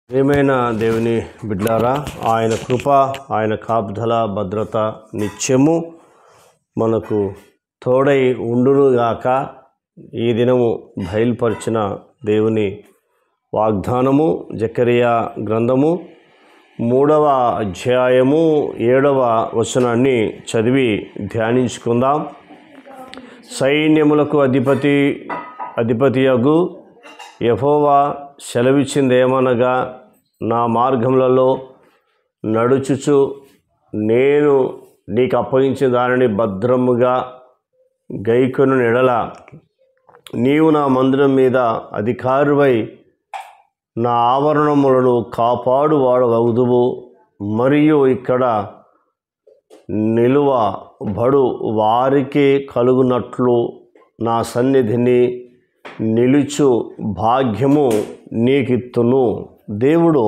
ప్రియమైన దేవుని బిడ్లారా, ఆయన కృప, ఆయన కాపుదల, భద్రత నిత్యము మనకు తోడై ఉండునుగాక. ఈ దినము బయలుపరిచిన దేవుని వాగ్దానము జకరియా గ్రంథము 3వ అధ్యాయము 7వ వచనాన్ని చదివి ధ్యానించుకుందాం. సైన్యములకు అధిపతియగు యెహోవా సెలవిచ్చిందేమనగా, నా మార్గములలో నడుచుచు నేను నీకు అప్పగించిన దానిని భద్రముగా గైకొను ఎడల నీవు నా మందిరం మీద అధికారివై నా ఆవరణములను కాపాడువాడవగుదువు. మరియు ఇక్కడ నిలువబడు వారికి కలుగునట్లు నా సన్నిధిని నిలుచు భాగ్యము నీకిత్తును. దేవుడు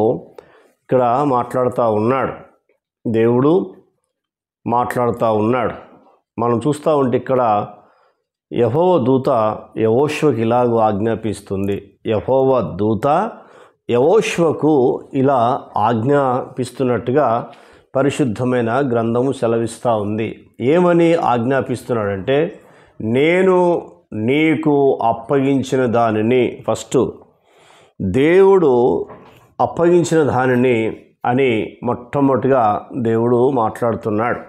ఇక్కడ మాట్లాడుతూ ఉన్నాడు. మనం చూస్తూ ఉంటే ఇక్కడ యెహోవా దూత యెహోషువకు ఇలాగ ఆజ్ఞాపిస్తుంది. యెహోవా దూత యెహోషువకు ఇలా ఆజ్ఞాపిస్తున్నట్టుగా పరిశుద్ధమైన గ్రంథము సెలవిస్తూ ఉంది. ఏమని ఆజ్ఞాపిస్తున్నాడంటే, నేను నీకు అప్పగించిన దానిని, ఫస్ట్ దేవుడు అప్పగించిన దానిని అని మొట్టమొదటిగా దేవుడు మాట్లాడుతున్నాడు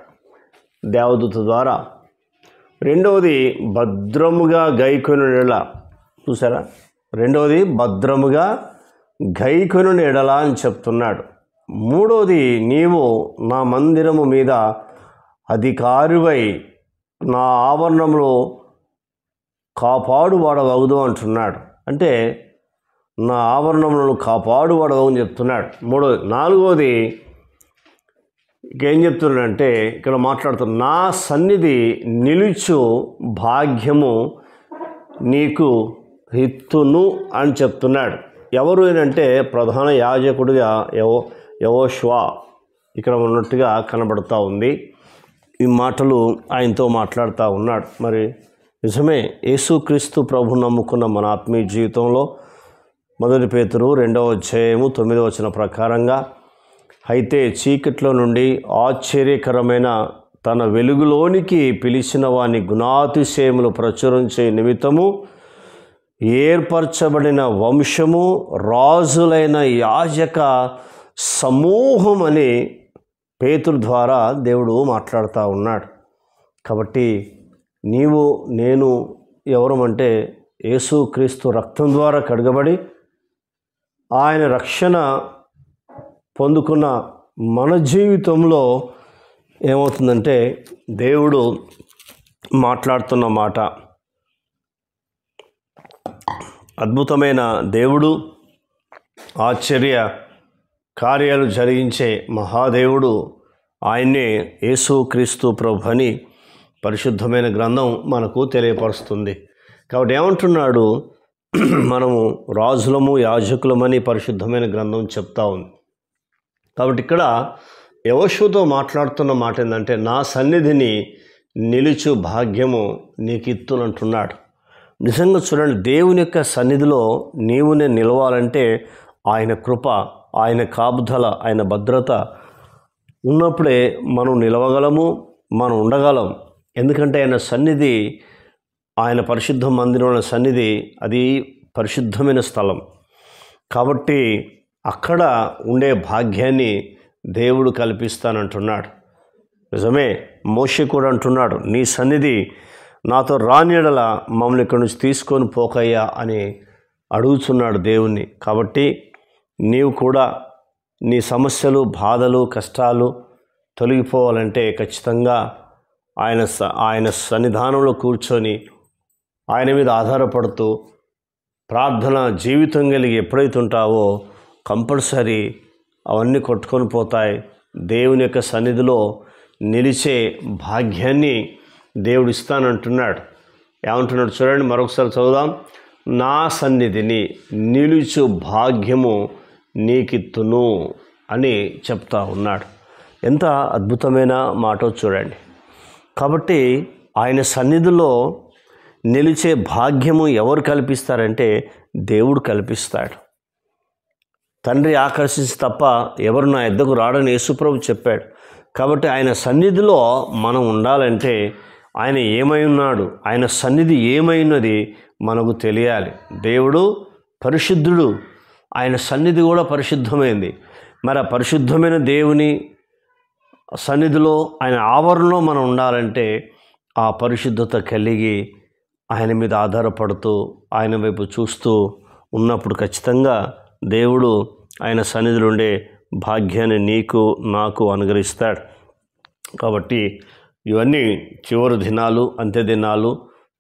దేవదూత ద్వారా. రెండవది భద్రముగా గైకొను ఎడల, చూసారా, రెండవది భద్రముగా గైకొను ఎడల అని చెప్తున్నాడు. మూడవది నీవు నా మందిరము మీద అధికారివై నా ఆవరణంలో కాపాడువాడవగుదు అంటున్నాడు. అంటే నా ఆవరణములను కాపాడువాడవు అని చెప్తున్నాడు. నాలుగవది ఇంకేం చెప్తున్నాడంటే, ఇక్కడ మాట్లాడుతున్నా, నా సన్నిధి నిలుచు భాగ్యము నీకు ఇత్తును అని చెప్తున్నాడు. ఎవరు అంటే ప్రధాన యాజకుడిగా యెహోషువ ఇక్కడ ఉన్నట్టుగా కనబడుతూ ఉంది. ఈ మాటలు ఆయనతో మాట్లాడుతూ ఉన్నాడు. మరి నిజమే, యేసుక్రీస్తు ప్రభు నమ్ముకున్న మన ఆత్మీయ జీవితంలో 1 పేతురు 2వ అధ్యాయము 9వ వచనం ప్రకారంగా, అయితే చీకట్లో నుండి ఆశ్చర్యకరమైన తన వెలుగులోనికి పిలిచిన వాని గుణాతిశయములు ప్రచురించే నిమిత్తము ఏర్పరచబడిన వంశము, రాజులైన యాజక సమూహం అని పేతురు ద్వారా దేవుడు మాట్లాడుతూ ఉన్నాడు. కాబట్టి నీవు నేను ఎవరమంటే, యేసుక్రీస్తు రక్తం ద్వారా కడగబడి ఆయన రక్షణ పొందుకున్న మన జీవితంలో ఏమవుతుందంటే, దేవుడు మాట్లాడుతున్న మాట, అద్భుతమైన దేవుడు, ఆశ్చర్య కార్యాలు జరిగించే మహాదేవుడు ఆయన్నే యేసుక్రీస్తు ప్రభు అని పరిశుద్ధమైన గ్రంథం మనకు తెలియపరుస్తుంది. కాబట్టి ఏమంటున్నాడు, మనము రాజులము, యాజకులమని పరిశుద్ధమైన గ్రంథం చెప్తా ఉంది. కాబట్టి ఇక్కడ యెహోషువతో మాట్లాడుతున్న మాట ఏంటంటే, నా సన్నిధిని నిలుచు భాగ్యము నీకు ఇత్తునంటున్నాడు. నిజంగా చూడండి, దేవుని యొక్క సన్నిధిలో నీవు నేను నిలవాలంటే ఆయన కృప, ఆయన కాపుదల, ఆయన భద్రత ఉన్నప్పుడే మనం నిలవగలము, మనం ఉండగలం. ఎందుకంటే ఆయన సన్నిధి, ఆయన పరిశుద్ధ మందిరంలో సన్నిధి, అది పరిశుద్ధమైన స్థలం. కాబట్టి అక్కడ ఉండే భాగ్యాన్ని దేవుడు కల్పిస్తానంటున్నాడు. నిజమే, మోషే కూడా అంటున్నాడు, నీ సన్నిధి నాతో రాని యెడల మమ్మల్ని ఇక్కడి నుంచి తీసుకొని పోకయ్యా అని అడుగుతున్నాడు దేవుణ్ణి. కాబట్టి నీవు కూడా నీ సమస్యలు, బాధలు, కష్టాలు తొలగిపోవాలంటే ఖచ్చితంగా ఆయన సన్నిధానంలో కూర్చొని ఆయన మీద ఆధారపడుతూ ప్రార్థన జీవితం కలిగి ఎప్పుడైతే ఉంటావో కంపల్సరీ అవన్నీ కొట్టుకొని పోతాయి. దేవుని యొక్క సన్నిధిలో నిలిచే భాగ్యాన్ని దేవుడు ఇస్తానంటున్నాడు. ఏమంటున్నాడు చూడండి, మరొకసారి చదువుదాం. నా సన్నిధిని నిలుచు భాగ్యము నీకిత్తును అని చెప్తా ఉన్నాడు. ఎంత అద్భుతమైన మాట చూడండి. కాబట్టి ఆయన సన్నిధిలో నిలిచే భాగ్యము ఎవరు కల్పిస్తారంటే దేవుడు కల్పిస్తాడు. తండ్రి ఆకర్షించి తప్ప ఎవరు నా యొద్దకు రాడని యేసుప్రభు చెప్పాడు. కాబట్టి ఆయన సన్నిధిలో మనం ఉండాలంటే ఆయన ఏమై ఉన్నాడు, ఆయన సన్నిధి ఏమైనది మనకు తెలియాలి. దేవుడు పరిశుద్ధుడు, ఆయన సన్నిధి కూడా పరిశుద్ధమైంది. మరి ఆ పరిశుద్ధమైన దేవుని సన్నిధిలో, ఆయన ఆవరణలో మనం ఉండాలంటే ఆ పరిశుద్ధత కలిగి ఆయన మీద ఆధారపడుతూ ఆయన వైపు చూస్తూ ఉన్నప్పుడు ఖచ్చితంగా దేవుడు ఆయన సన్నిధిలో ఉండే భాగ్యాన్ని నీకు నాకు అనుగ్రహిస్తాడు. కాబట్టి ఇవన్నీ చివరి దినాలు, అంత్య దినాలు,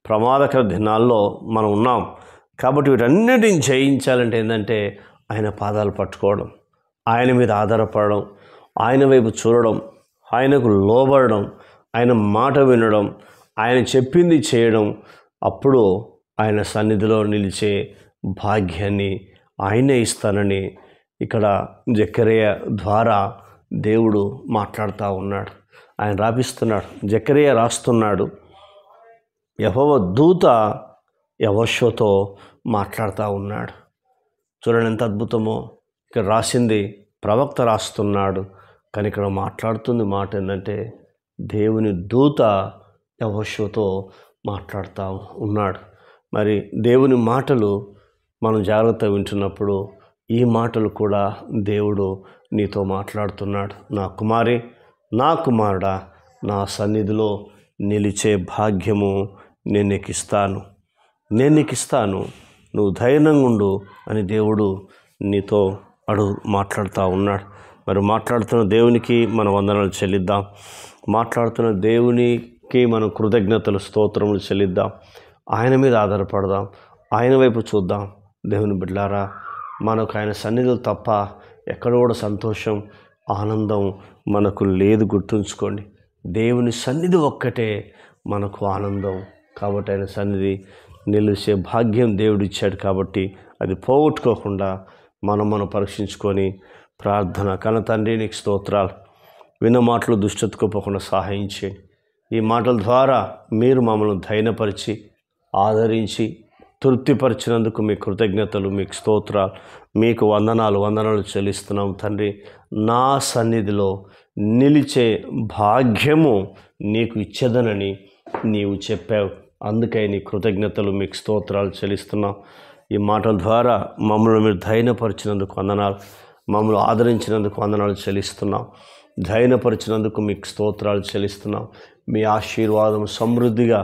ప్రమాదకర దినాల్లో మనం ఉన్నాం. కాబట్టి వీటన్నిటిని జయించాలంటే ఏంటంటే ఆయన పాదాలు పట్టుకోవడం, ఆయన మీద ఆధారపడడం, ఆయన వైపు చూడడం, ఆయనకు లోబడడం, ఆయన మాట వినడం, ఆయన చెప్పింది చేయడం. అప్పుడు ఆయన సన్నిధిలో నిలిచే భాగ్యాన్ని ఆయనే ఇస్తానని ఇక్కడ జకరియా ద్వారా దేవుడు మాట్లాడుతూ ఉన్నాడు. ఆయన రాపిస్తున్నాడు, జకరియా రాస్తున్నాడు. యెహోవా దూత యెహోషువతో మాట్లాడుతూ ఉన్నాడు. చూడండి ఎంత అద్భుతమో. ఇక్కడ రాసింది ప్రవక్త రాస్తున్నాడు, కానీ ఇక్కడ మాట్లాడుతుంది మాట ఏంటంటే దేవుని దూత యెహోషువతో మాట్లాడుతూ ఉన్నాడు. మరి దేవుని మాటలు మనం జాగ్రత్తగా వింటున్నప్పుడు ఈ మాటలు కూడా దేవుడు నీతో మాట్లాడుతున్నాడు. నా కుమారి, నా కుమారుడా, నా సన్నిధిలో నిలిచే భాగ్యము నేను నీకు ఇస్తాను, నువ్వు ధైర్యంగా ఉండు అని దేవుడు నీతో మాట్లాడుతూ ఉన్నాడు. మరి మాట్లాడుతున్న దేవునికి మన వందనాలు చెల్లిద్దాం. మాట్లాడుతున్న దేవునికి మనం కృతజ్ఞతలు, స్తోత్రములు చెల్లిద్దాం. ఆయన మీద ఆధారపడదాం, ఆయన వైపు చూద్దాం. దేవుని బిడ్డలారా, మనకు ఆయన సన్నిధిలో తప్ప ఎక్కడ కూడా సంతోషం, ఆనందం మనకు లేదు. గుర్తుంచుకోండి, దేవుని సన్నిధి ఒక్కటే మనకు ఆనందం. కాబట్టి ఆయన సన్నిధి నిలిచే భాగ్యం దేవుడు ఇచ్చాడు. కాబట్టి అది పోగొట్టుకోకుండా మనం పరీక్షించుకొని ప్రార్థన. కన్న తండ్రి, నీకు స్తోత్రాలు. విన్న మాటలు దుష్టతకుపోకుండా సహాయం చేయండి. ఈ మాటల ద్వారా మీరు మమ్మల్ని ధైర్యపరిచి ఆదరించి తృప్తిపరిచినందుకు మీ కృతజ్ఞతలు, మీకు స్తోత్రాలు, మీకు వందనాలు చెల్లిస్తున్నాం తండ్రి. నా సన్నిధిలో నిలిచే భాగ్యము నీకు ఇచ్చేదనని నీవు చెప్పావు. అందుకై నీ కృతజ్ఞతలు, మీకు స్తోత్రాలు చెల్లిస్తున్నాం. ఈ మాటల ద్వారా మమ్మల్ని మీరు ధైర్యపరిచినందుకు వందనాలు, మమ్మల్ని ఆదరించినందుకు వందనాలు చెల్లిస్తున్నాం. ధైర్యపరిచినందుకు మీకు స్తోత్రాలు చెల్లిస్తున్నాం. మీ ఆశీర్వాదం సమృద్ధిగా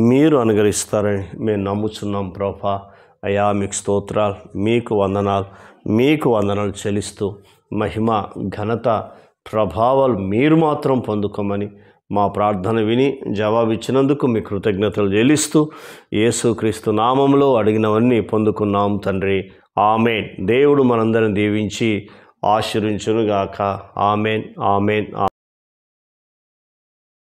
మీరు అనుగ్రహిస్తారని మేము నమ్ముచున్నాం ప్రభా. అయ్యా, మీకు స్తోత్రాలు, మీకు వందనాలు చెల్లిస్తూ మహిమ, ఘనత, ప్రభావాలు మీరు మాత్రం పొందుకోమని మా ప్రార్థన విని జవాబిచ్చినందుకు మీ కృతజ్ఞతలు చెల్లిస్తూ యేసుక్రీస్తు నామములో అడిగినవన్నీ పొందుకున్నాం తండ్రి. ఆమేన్. దేవుడు మనందరిని దీవించి ఆశీర్వదించునుగాక. ఆమేన్, ఆమేన్,